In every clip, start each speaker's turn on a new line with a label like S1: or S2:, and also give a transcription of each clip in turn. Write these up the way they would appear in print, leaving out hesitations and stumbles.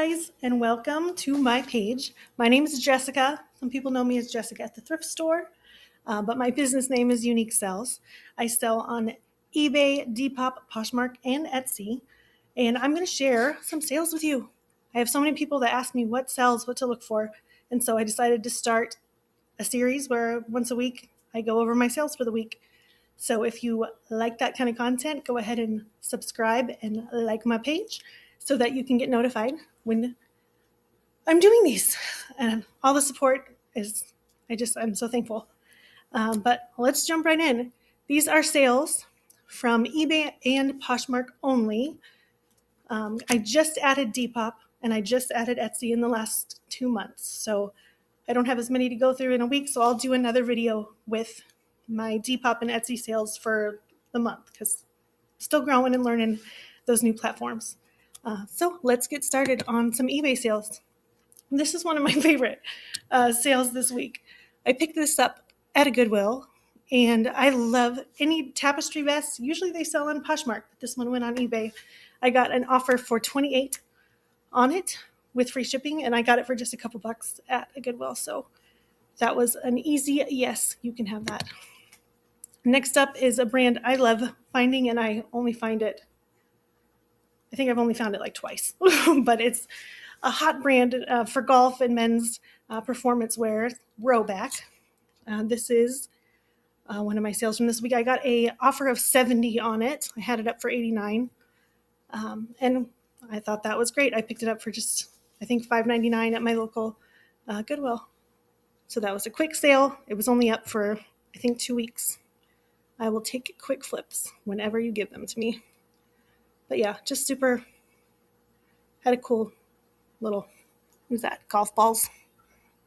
S1: guys, and welcome to my page. My name is Jessica. Some people know me as Jessica at the thrift store, but my business name is Unique Sells. I sell on eBay, Depop, Poshmark, and Etsy, and I'm going to share some sales with you. I have so many people that ask me what sells, what to look for, and so I decided to start a series where once a week I go over my sales for the week. So if you like that kind of content, go ahead and subscribe and like my page so that you can get notified when I'm doing these. And all the support is, I'm so thankful. But let's jump right in. These are sales from eBay and Poshmark only. I just added Depop and I just added Etsy in the last 2 months. So I don't have as many to go through in a week, so I'll do another video with my Depop and Etsy sales for the month because I'm still growing and learning those new platforms. So let's get started on some eBay sales. This is one of my favorite sales this week. I picked this up at a Goodwill, and I love any tapestry vests. Usually they sell on Poshmark, but this one went on eBay. I got an offer for $28 on it with free shipping, and I got it for just a couple bucks at a Goodwill. So that was an easy yes, you can have that. Next up is a brand I love finding, and I only find it, I think I've only found it like twice, but it's a hot brand for golf and men's performance wear, Rowback. This is one of my sales from this week. I got a offer of $70 on it. I had it up for $89, and I thought that was great. I picked it up for just, I think, $5.99 at my local Goodwill. So that was a quick sale. It was only up for, I think, 2 weeks. I will take quick flips whenever you give them to me. But yeah, just super, had a cool little, who's that, golf balls,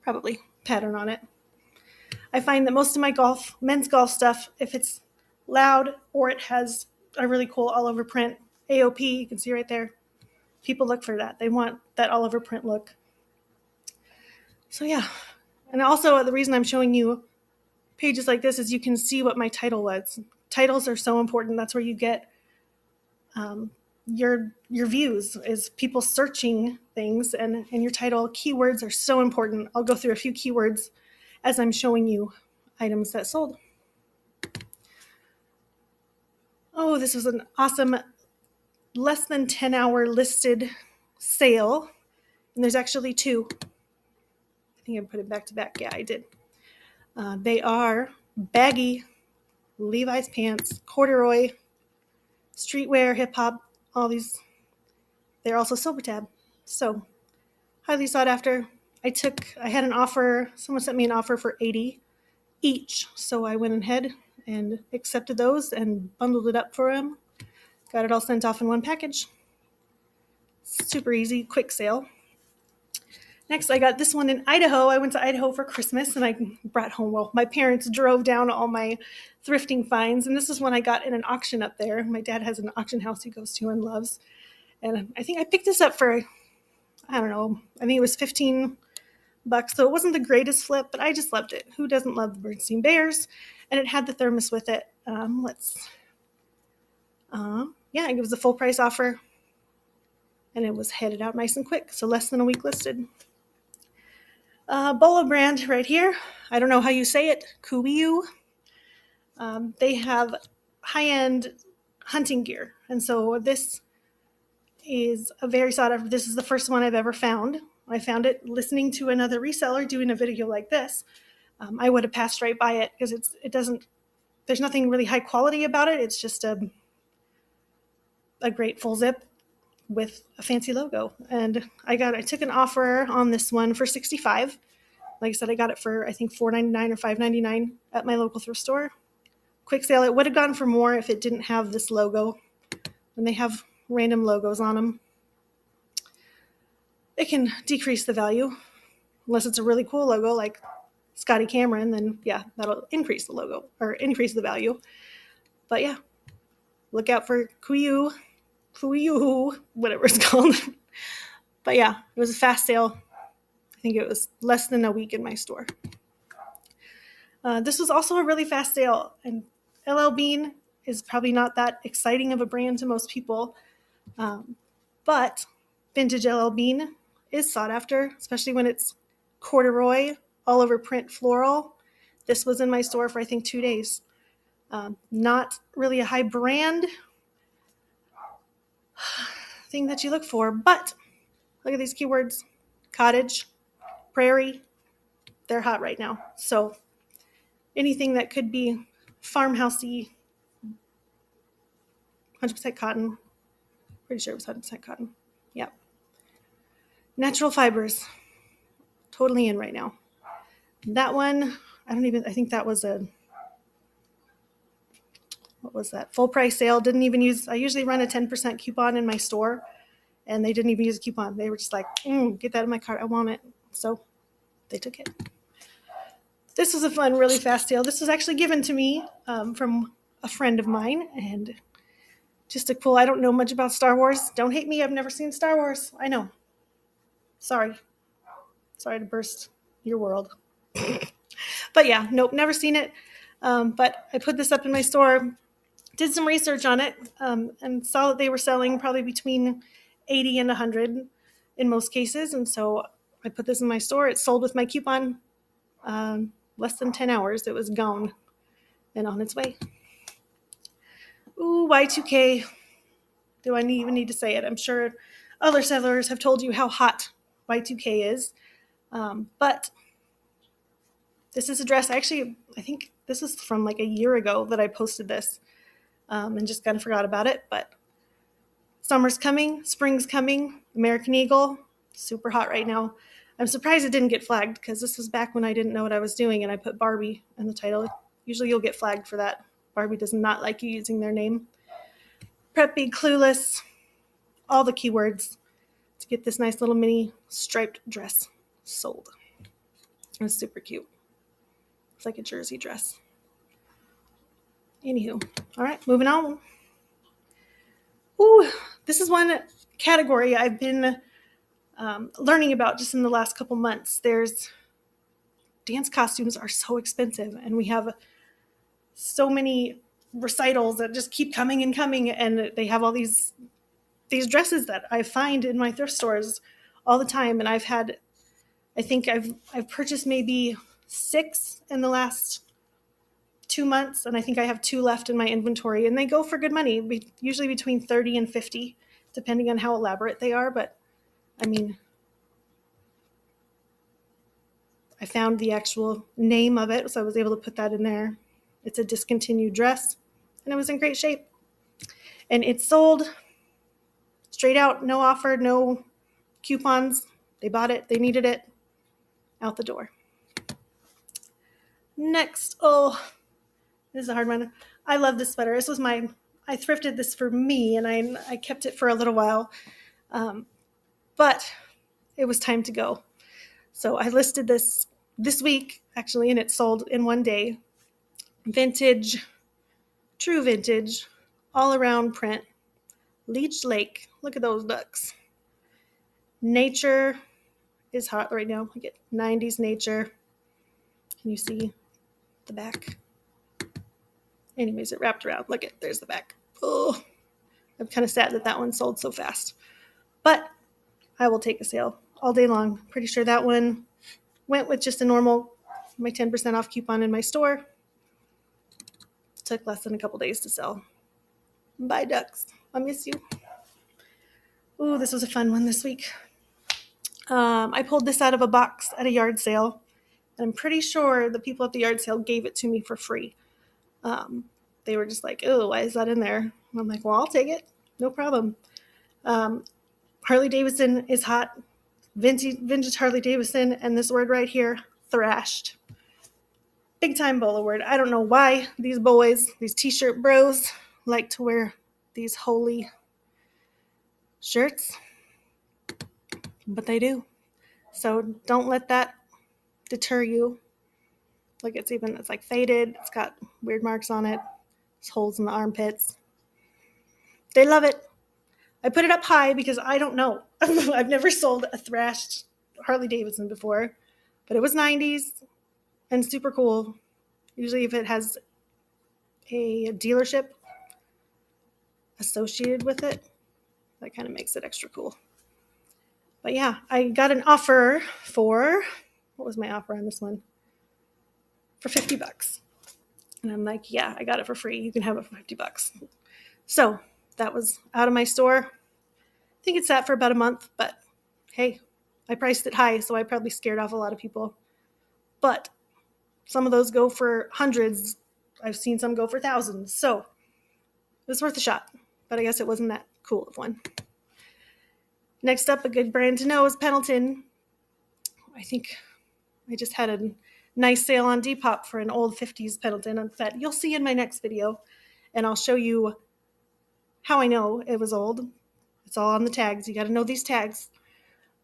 S1: probably, pattern on it. I find that most of my men's golf stuff, if it's loud or it has a really cool all over print, AOP, you can see right there, people look for that. They want that all over print look. So yeah, and also the reason I'm showing you pages like this is you can see what my title was. Titles are so important. That's where you get your views, is people searching things, and your title. Keywords are so important. I'll go through a few keywords as I'm showing you items that sold. Oh, this was an awesome less than 10-hour listed sale, and there's actually two. I think I put it back to back. Yeah, I did. They are baggy Levi's pants, corduroy, streetwear, hip hop, all these. They're also silver tab. So highly sought after. I had an offer, someone sent me an offer for $80 each. So I went ahead and accepted those and bundled it up for them. Got it all sent off in one package. Super easy, quick sale. Next, I got this one in Idaho. I went to Idaho for Christmas, and I brought home, well, my parents drove down all my thrifting finds, and this is one I got in an auction up there. My dad has an auction house he goes to and loves. And I think I picked this up for, I don't know, I think it was $15. So it wasn't the greatest flip, but I just loved it. Who doesn't love the Bernstein Bears? And it had the thermos with it. Yeah, it was a full price offer, and it was headed out nice and quick. So less than a week listed. Bolo brand right here. I don't know how you say it. Kuiu. They have high-end hunting gear. And so this is a very sought after. This is the first one I've ever found. I found it listening to another reseller doing a video like this. I would have passed right by it because there's nothing really high quality about it. It's just a great full zip with a fancy logo. And I took an offer on this one for $65. Like I said, I got it for, I think, $4.99 or $5.99 at my local thrift store. Quick sale. It would have gone for more if it didn't have this logo. When they have random logos on them, it can decrease the value. Unless it's a really cool logo like Scotty Cameron, then yeah, that'll increase the logo or increase the value. But yeah, look out for Kuiu, whatever it's called. But yeah, it was a fast sale. I think it was less than a week in my store. This was also a really fast sale, and LL Bean is probably not that exciting of a brand to most people, but vintage LL Bean is sought after, especially when it's corduroy, all over print floral. This was in my store for, I think, 2 days. Not really a high brand thing that you look for, but look at these keywords. Cottage, prairie, they're hot right now. So anything that could be farmhousey, 100% cotton. Pretty sure it was 100% cotton. Yep. Natural fibers. Totally in right now. That one, I think that was what was that? Full price sale. I usually run a 10% coupon in my store, and they didn't even use a coupon. They were just like, get that in my cart. I want it. So they took it. This was a fun, really fast sale. This was actually given to me from a friend of mine, and just a cool, I don't know much about Star Wars. Don't hate me. I've never seen Star Wars. I know. Sorry to burst your world. But yeah, nope, never seen it. But I put this up in my store, did some research on it, and saw that they were selling probably between 80 and 100 in most cases. And so I put this in my store. It sold with my coupon. Less than 10 hours, it was gone and on its way. Ooh, Y2K. Do I even need to say it? I'm sure other sellers have told you how hot Y2K is. But this is a dress. I think this is from like a year ago that I posted this and just kind of forgot about it. But summer's coming, spring's coming, American Eagle, super hot right now. I'm surprised it didn't get flagged because this was back when I didn't know what I was doing and I put Barbie in the title. Usually you'll get flagged for that. Barbie does not like you using their name. Preppy, clueless, all the keywords to get this nice little mini striped dress sold. It's super cute. It's like a jersey dress. Anywho, all right, moving on. Ooh, this is one category I've been learning about just in the last couple months. Dance costumes are so expensive, and we have so many recitals that just keep coming and coming, and they have all these dresses that I find in my thrift stores all the time. And I think I've purchased maybe 6 in the last 2 months, and I think I have 2 left in my inventory, and they go for good money, usually between 30 and 50, depending on how elaborate they are. But I mean, I found the actual name of it, so I was able to put that in there. It's a discontinued dress, and it was in great shape. And it sold straight out, no offer, no coupons. They bought it, they needed it, out the door. Next, this is a hard one. I love this sweater. I thrifted this for me, and I kept it for a little while, but it was time to go. So I listed this week, actually, and it sold in one day. Vintage, true vintage, all around print. Leech Lake, look at those ducks. Nature is hot right now. I get 90s nature. Can you see the back? Anyways, it wrapped around. There's the back. Oh, I'm kind of sad that one sold so fast. But I will take a sale all day long. Pretty sure that one went with just my 10% off coupon in my store. Took less than a couple days to sell. Bye, ducks. I miss you. Ooh, this was a fun one this week. I pulled this out of a box at a yard sale, and I'm pretty sure the people at the yard sale gave it to me for free. They were just like, oh, why is that in there? And I'm like, well, I'll take it. No problem. Harley Davidson is hot. Vintage Harley Davidson, and this word right here, thrashed. Big time bolo word. I don't know why these boys, these t-shirt bros, like to wear these holy shirts, but they do. So don't let that deter you. It's like faded. It's got weird marks on it. There's holes in the armpits. They love it. I put it up high because I don't know. I've never sold a thrashed Harley Davidson before, but it was 90s and super cool. Usually if it has a dealership associated with it, that kind of makes it extra cool. But yeah, I got an offer for, what was my offer on this one? For $50. And I'm like, yeah, I got it for free. You can have it for $50. So that was out of my store. I think it sat for about a month, but hey, I priced it high, so I probably scared off a lot of people. But some of those go for hundreds. I've seen some go for thousands. So it was worth a shot, but I guess it wasn't that cool of one. Next up, a good brand to know is Pendleton. I think I just had a nice sale on Depop for an old 50s Pendleton that you'll see in my next video, and I'll show you how I know it was old. It's all on the tags. You got to know these tags.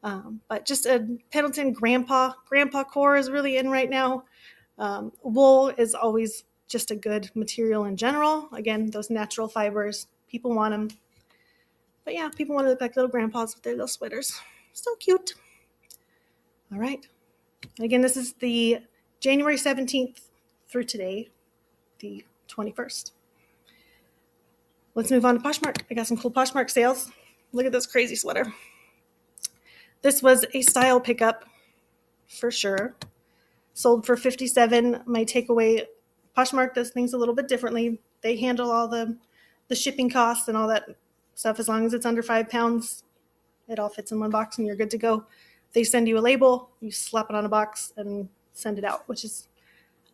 S1: But just a Pendleton grandpa core is really in right now. Wool is always just a good material in general. Again, those natural fibers, people want them. But yeah, people want to look like little grandpas with their little sweaters. So cute. All right. And again, this is the January 17th through today, the 21st. Let's move on to Poshmark. I got some cool Poshmark sales. Look at this crazy sweater. This was a style pickup for sure. Sold for $57. My takeaway, Poshmark does things a little bit differently. They handle all the shipping costs and all that stuff. As long as it's under 5 pounds, it all fits in one box and you're good to go. They send you a label, you slap it on a box and send it out, which is,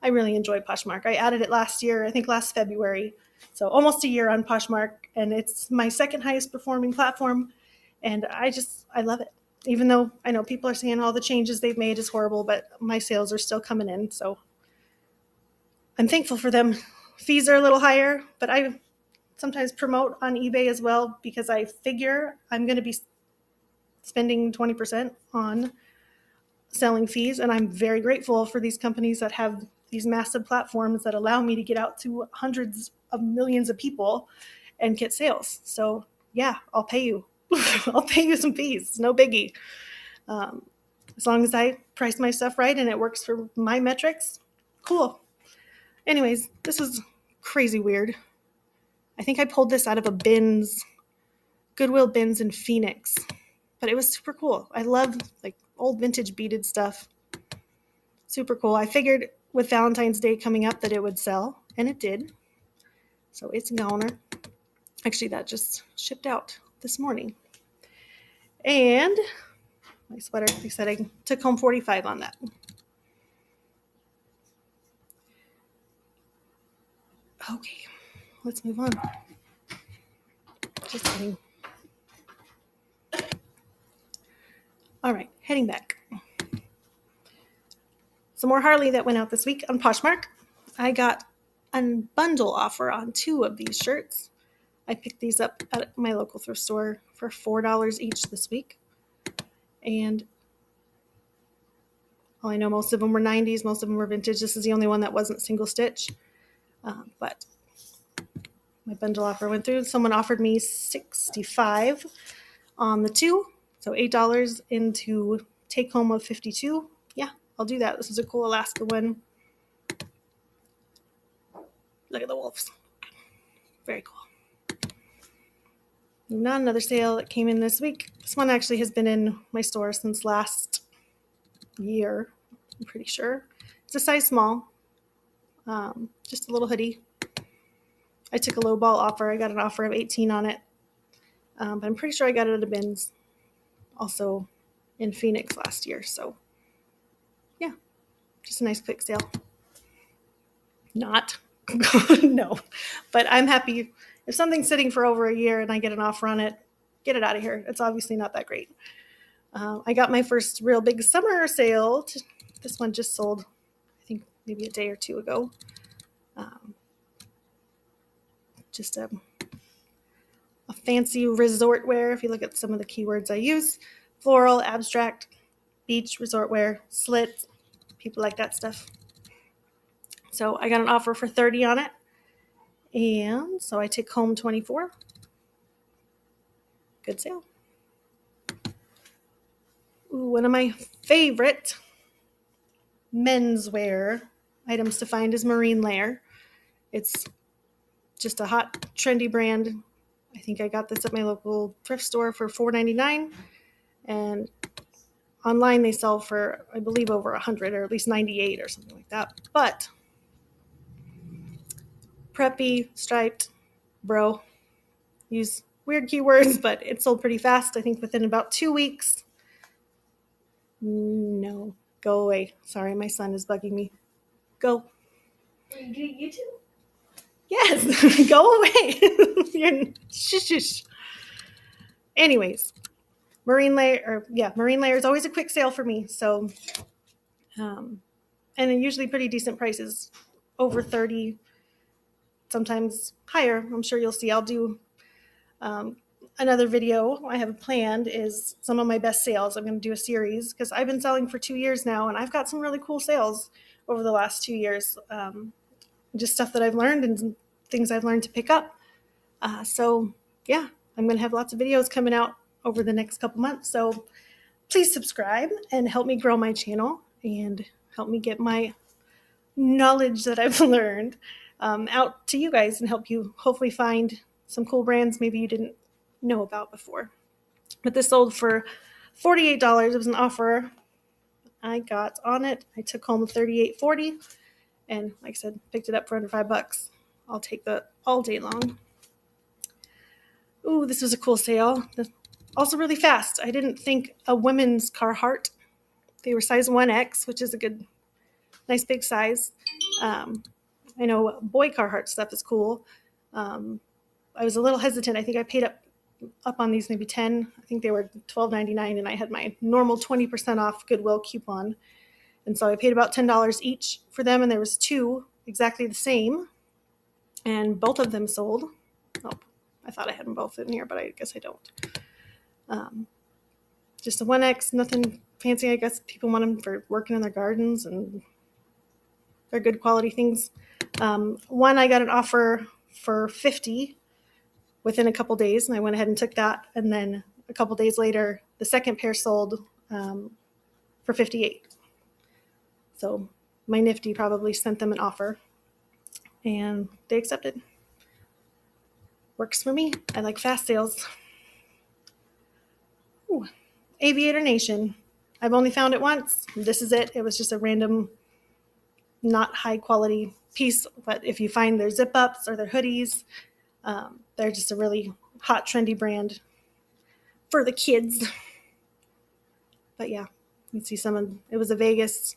S1: I really enjoy Poshmark. I added it last year, I think last February. So almost a year on Poshmark, and it's my second highest performing platform. And I love it. Even though I know people are saying all the changes they've made is horrible, but my sales are still coming in. So I'm thankful for them. Fees are a little higher, but I sometimes promote on eBay as well because I figure I'm going to be spending 20% on selling fees. And I'm very grateful for these companies that have these massive platforms that allow me to get out to hundreds of millions of people and get sales. So yeah, I'll pay you. I'll pay you some fees. No biggie. As long as I price my stuff right and it works for my metrics, cool. Anyways, this was crazy weird. I think I pulled this out of a Goodwill bins in Phoenix, but it was super cool. I love like old vintage beaded stuff. Super cool. I figured with Valentine's Day coming up that it would sell, and it did. So it's a goner. Actually, that just shipped out this morning. And my sweater, they said I took home 45 on that. Okay, let's move on. Just kidding. All right, heading back. Some more Harley that went out this week on Poshmark. I got a bundle offer on 2 of these shirts. I picked these up at my local thrift store for $4 each this week. And I know most of them were 90s, most of them were vintage. This is the only one that wasn't single stitch. But my bundle offer went through. Someone offered me $65 on the 2, so $8 into take home of $52. Yeah, I'll do that. This is a cool Alaska one. Look at the wolves. Very cool. Not another sale that came in this week. This one actually has been in my store since last year, I'm pretty sure. It's a size small, just a little hoodie. I took a low ball offer. I got an offer of 18 on it, but I'm pretty sure I got it at a Bins, also in Phoenix last year. So yeah, just a nice quick sale. Not, no, but I'm happy. If something's sitting for over a year and I get an offer on it, get it out of here. It's obviously not that great. I got my first real big summer sale. This one just sold, I think maybe a day or 2 ago. Just a fancy resort wear. If you look at some of the keywords I use, floral, abstract, beach, resort wear, slit, people like that stuff. So I got an offer for 30 on it. And so I take home 24. Good sale. Ooh, one of my favorite menswear items to find is Marine Layer. It's just a hot, trendy brand. I think I got this at my local thrift store for $4.99. and online they sell for, I believe, over 100 or at least 98 or something like that. But preppy, striped, bro, use weird keywords, but it sold pretty fast. I think within about 2 weeks. No, go away. Sorry, my son is bugging me. Go.
S2: Are you doing YouTube?
S1: Yes, go away. Shush. Anyways, marine layer is always a quick sale for me. So, and they're usually pretty decent prices, over 30, sometimes higher. I'm sure you'll see. I'll do another video I have planned is some of my best sales. I'm going to do a series because I've been selling for 2 years now, and I've got some really cool sales over the last 2 years. Just stuff that I've learned and things I've learned to pick up. So yeah, I'm going to have lots of videos coming out over the next couple months. So please subscribe and help me grow my channel and help me get my knowledge that I've learned out to you guys and help you hopefully find some cool brands maybe you didn't know about before. But this sold for $48. It was an offer I got on it. I took home $38.40, and like I said, picked it up for under $5. I'll take that all day long. Ooh, this was a cool sale. Also really fast. I didn't think a women's Carhartt. They were size 1X, which is a good, nice big size. I know boy Carhartt stuff is cool. I was a little hesitant. I think I paid up on these maybe 10. I think they were $12.99, and I had my normal 20% off Goodwill coupon. And so I paid about $10 each for them, and there was two exactly the same, and both of them sold. Oh, I thought I had them both in here, but I guess I don't. Just a 1X, nothing fancy. I guess people want them for working in their gardens, and they're good quality things. One I got an offer for $50 within a couple days, and I went ahead and took that. And then a couple days later, the second pair sold for $58. So my Nifty probably sent them an offer, and they accepted. Works for me. I like fast sales. Ooh. Aviator Nation. I've only found it once. This is it. It was just a random, not high quality piece, but if you find their zip ups or their hoodies, they're just a really hot, trendy brand for the kids. But yeah, you can see it was a Vegas.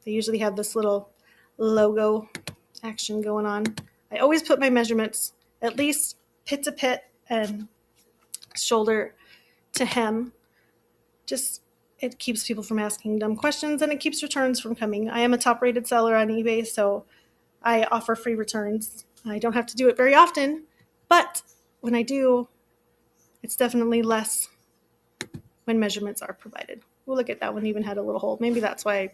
S1: They usually have this little logo action going on. I always put my measurements at least pit to pit and shoulder to hem. Just, it keeps people from asking dumb questions, and it keeps returns from coming. I am a top rated seller on eBay, so I offer free returns. I don't have to do it very often, but when I do, it's definitely less when measurements are provided. We'll look at that one, even had a little hole. Maybe that's why I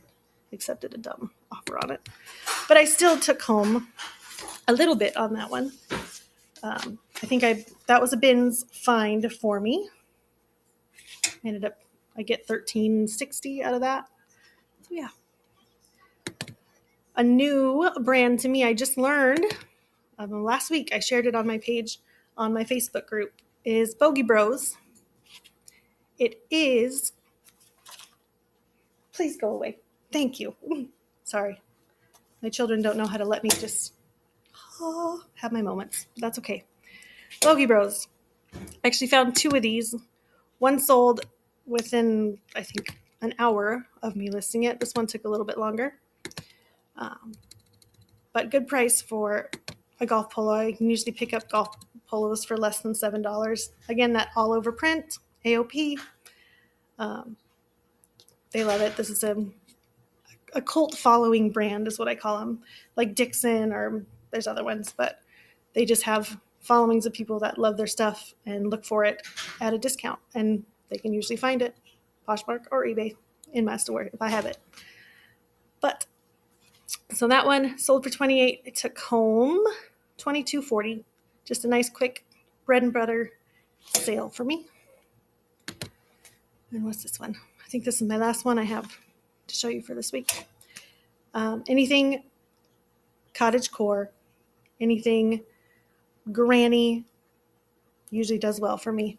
S1: accepted a dumb offer on it. But I still took home a little bit on that one. I think that was a bins find for me. I get $13.60 out of that. So yeah. A new brand to me I just learned last week. I shared it on my page on my Facebook group, is Bogey Bros. It is, please go away. Thank you. Sorry. My children don't know how to let me just have my moments. That's okay. Bogey Bros. I actually found two of these. One sold within, I think, an hour of me listing it. This one took a little bit longer. But good price for a golf polo. You can usually pick up golf polos for less than $7. Again, that all over print, AOP. They love it. This is a cult following brand is what I call them. Like Dixon, or there's other ones, but they just have followings of people that love their stuff and look for it at a discount. And they can usually find it, Poshmark or eBay, in my store if I have it. But so that one sold for $28. I took home $22.40. Just a nice quick bread and butter sale for me. And what's this one? I think this is my last one I have to show you for this week. Anything cottagecore, anything granny usually does well for me.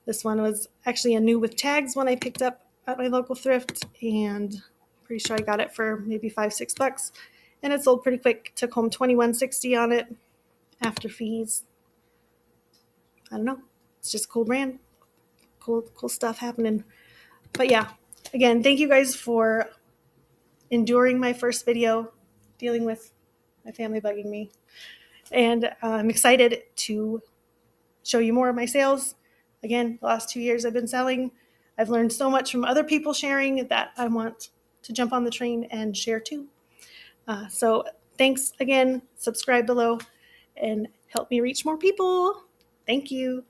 S1: This one was actually a new with tags one I picked up at my local thrift, and pretty sure I got it for maybe $5-6, and it sold pretty quick. Took home $21.60 on it after fees. I don't know. It's just a cool brand, cool stuff happening. But yeah, again, thank you guys for enduring my first video, dealing with my family bugging me, and I'm excited to show you more of my sales. Again, the last 2 years I've been selling. I've learned so much from other people sharing that I want to jump on the train and share too. So thanks again. Subscribe below and help me reach more people. Thank you.